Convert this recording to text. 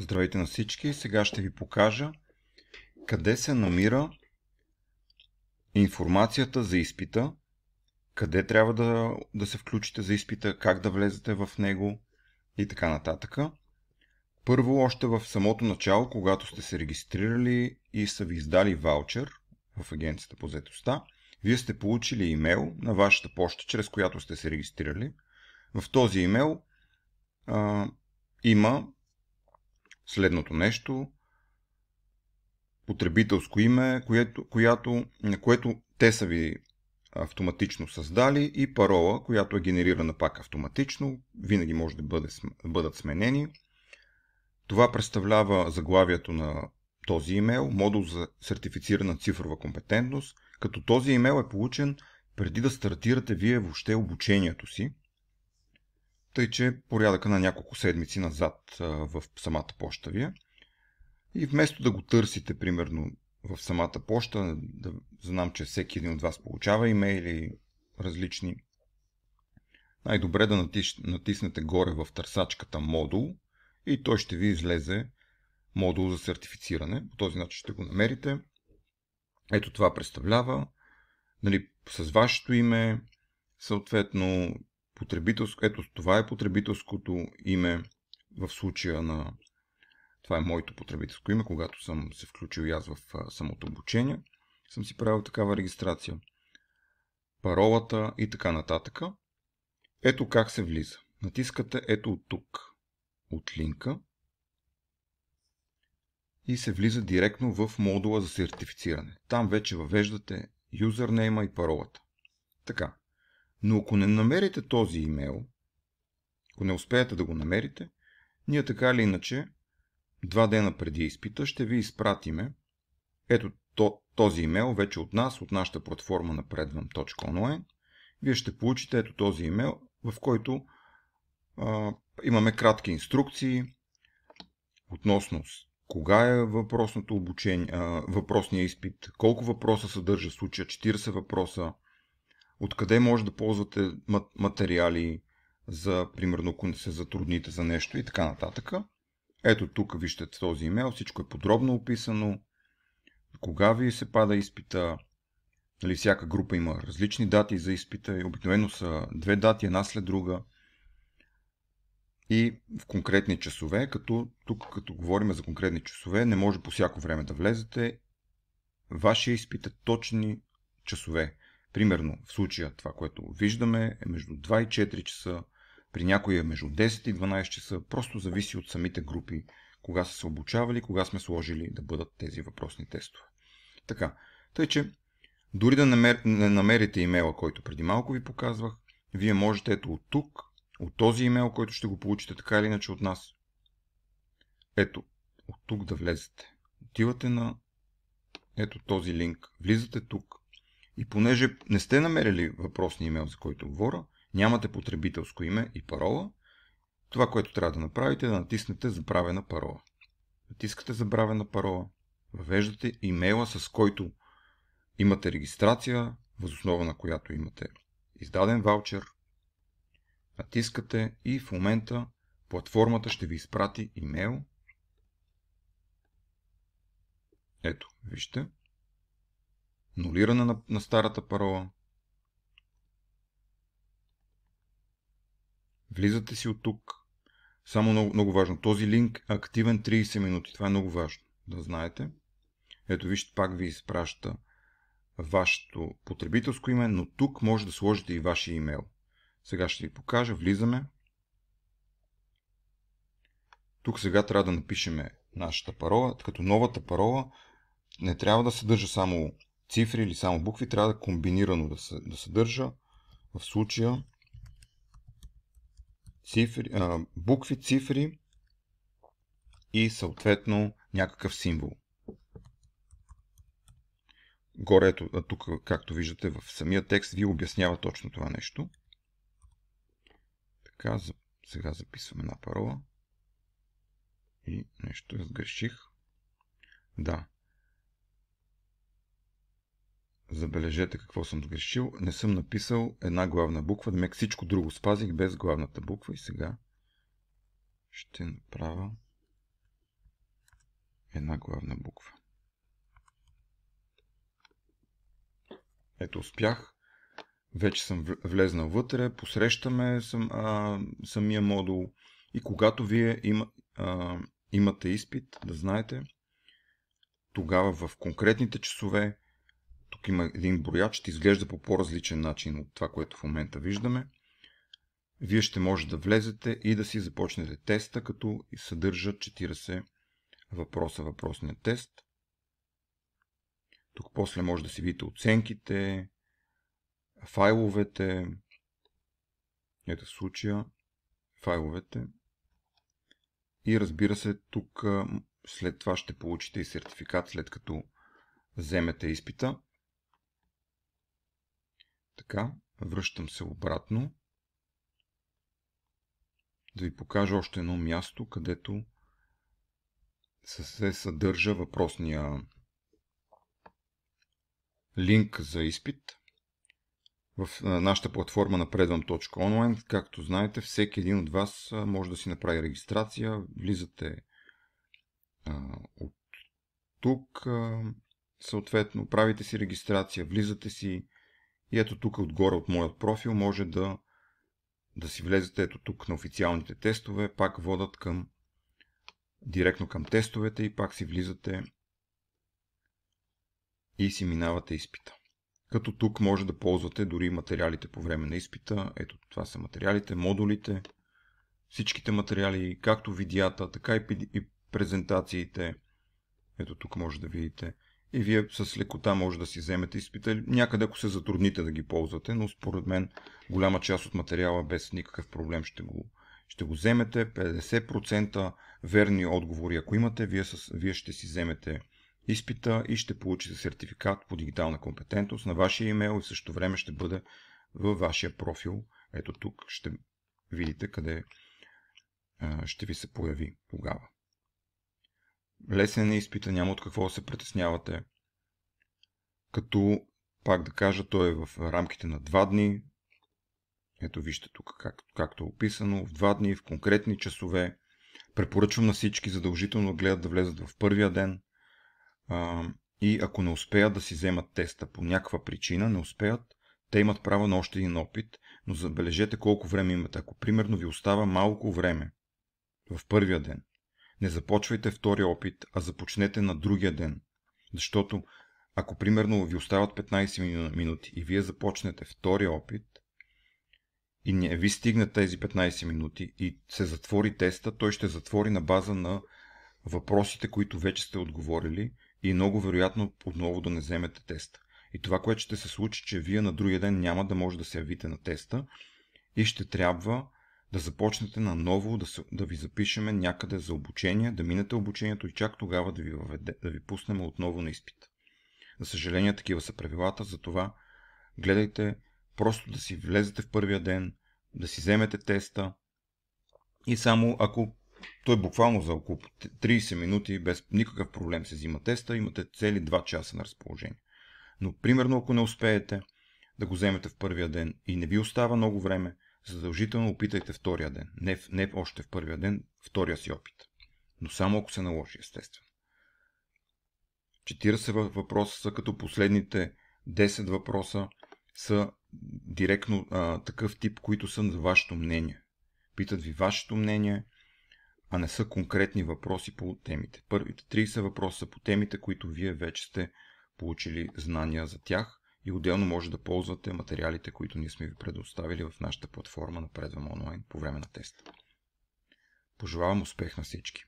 Здравейте на всички! Сега ще ви покажа къде се намира информацията за изпита, къде трябва да се включите за изпита, как да влезете в него и така нататък. Първо, още в самото начало, когато сте се регистрирали и са ви издали ваучер в агенцията по заетостта, вие сте получили имейл на вашата поща, чрез която сте се регистрирали. В този имейл има следното нещо: потребителско име, което те са ви автоматично създали, и парола, която е генерирана пак автоматично, винаги може да бъдат сменени. Това представлява заглавието на този имейл, модул за сертифицирана цифрова компетентност, като този имейл е получен преди да стартирате вие въобще обучението си, тъй че порядъка на няколко седмици назад в самата поща ви. И вместо да го търсите, примерно, в самата поща, да знам, че всеки един от вас получава имейли различни, най-добре да натиснете горе в търсачката модул и той ще ви излезе модул за сертифициране. По този начин ще го намерите. Ето това представлява, с вашето име, съответно, ето това е потребителското име в случая на... Това е моето потребителско име, когато съм се включил и аз в самото обучение. Съм си правил такава регистрация. Паролата и така нататък. Ето как се влиза. Натискате ето от тук, от линка, и се влиза директно в модула за сертифициране. Там вече въвеждате юзернейма и паролата. Така. Но ако не намерите този имейл, ако не успеете да го намерите, ние така или иначе 2 дена преди изпита ще ви изпратиме ето този имейл вече от нас, от нашата платформа напредвам.online. Вие ще получите ето този имейл, в който имаме кратки инструкции относно кога е въпросното обучение, въпросния изпит, колко въпроса съдържа в случая, 40 въпроса, откъде може да ползвате материали, примерно ако се затрудните за нещо и така нататък. Ето тук вижте този имейл, всичко е подробно описано, кога ви се пада изпита, всяка група има различни дати за изпита и обикновено са 2 дати, една след друга и в конкретни часове, като говорим за конкретни часове, не може по всяко време да влезете. Вашия изпит е точни часове. Примерно в случая това, което виждаме, е между 2 и 4 часа, при някои е между 10 и 12 часа, просто зависи от самите групи, кога са се обучавали, кога сме сложили да бъдат тези въпросни тестове. Така, тъй че дори да не намерите имейла, който преди малко ви показвах, вие можете ето от тук, от този имейл, който ще го получите така или иначе от нас, ето от тук да влезете. Отивате на ето този линк, влизате тук и понеже не сте намерили въпросния имейл, за който говоря, нямате потребителско име и парола, това, което трябва да направите, е да натиснете забравена парола. Натискате забравена парола, въвеждате имейла, с който имате регистрация, въз основа на която имате издаден ваучер, натискате и в момента платформата ще ви изпрати имейл. Ето, вижте. Нулиране на старата парола. Влизате си от тук. Само много важно. Този линк е активен 30 минути. Това е много важно да знаете. Ето вижте, пак ви изпраща вашето потребителско име, но тук може да сложите и вашия имейл. Сега ще ви покажа. Влизаме. Тук сега трябва да напишем нашата парола, като новата парола не трябва да съдържа само цифри или само букви, трябва да комбинирано да съдържа. В случая букви, цифри и съответно някакъв символ. Горе, тук, както виждате в самия текст, ви обяснява точно това нещо. Така, сега записваме една парола. И нещо сгреших. Да. Забележете какво съм сгрешил. Не съм написал една главна буква, демек всичко друго спазих без главната буква и сега ще направя една главна буква. Ето, успях. Вече съм влезнал вътре, посрещаме самия модул и когато вие имате изпит, да знаете, тогава в конкретните часове, тук има един брояч, ще изглежда по по-различен начин от това, което в момента виждаме. Вие ще може да влезете и да си започнете теста, като съдържа 40 въпроса въпросния тест. Тук после може да си видите оценките, файловете. Ето в случая файловете. И разбира се, тук след това ще получите и сертификат, след като вземете изпита. Така, връщам се обратно. Да ви покажа още едно място, където се съдържа въпросния линк за изпит. В нашата платформа напредвам.онлайн, както знаете, всеки един от вас може да си направи регистрация. Влизате от тук, съответно, правите си регистрация, влизате си и ето тук отгоре от моят профил може да си влезете ето тук на официалните тестове, пак водят директно към тестовете и пак си влизате и си минавате изпита. Като тук може да ползвате дори материалите по време на изпита. Ето това са материалите, модулите, всичките материали, както видеята, така и презентациите. Ето тук може да видите. И вие с лекота може да си вземете изпита. Някъде ако се затрудните да ги ползвате, но според мен голяма част от материала без никакъв проблем ще го вземете. 50% верни отговори, ако имате, вие ще си вземете изпита и ще получите сертификат по дигитална компетентност на вашия имейл и в същото време ще бъде във вашия профил. Ето тук ще видите къде ще ви се появи тогава. Лесен е изпита, няма от какво да се притеснявате. Като, пак да кажа, той е в рамките на 2 дни. Ето вижте тук както е описано. В 2 дни, в конкретни часове. Препоръчвам на всички задължително гледат да влезат в първия ден. И ако не успеят да си вземат теста по някаква причина, не успеят, те имат право на още един опит, но забележете колко време имате. Ако примерно ви остава малко време в първия ден, не започвайте втория опит, а започнете на другия ден. Защото ако примерно ви остават 15 минути и вие започнете втория опит и не ви стигнат тези 15 минути и се затвори теста, той ще затвори на база на въпросите, които вече сте отговорили и много вероятно отново да не вземете теста. И това, което ще се случи, че вие на другия ден няма да може да се явите на теста и ще трябва да започнете наново, да ви запишеме някъде за обучение, да минете обучението и чак тогава да ви пуснем отново на изпит. За съжаление, такива са правилата, затова гледайте просто да си влезете в първия ден, да си вземете теста и само ако той буквално за около 30 минути без никакъв проблем се взима теста, имате цели 2 часа на разположение. Но примерно ако не успеете да го вземете в първия ден и не ви остава много време, задължително опитайте втория ден. Не още в първия ден, втория си опит. Но само ако се наложи, естествено. 40 въпроса са като последните 10 въпроса са директно такъв тип, които са за вашето мнение. Питат ви вашето мнение, а не са конкретни въпроси по темите. Първите 30 въпроса са по темите, които вие вече сте получили знания за тях и отделно може да ползвате материалите, които ние сме ви предоставили в нашата платформа Напредвам онлайн по време на теста. Пожелавам успех на всички!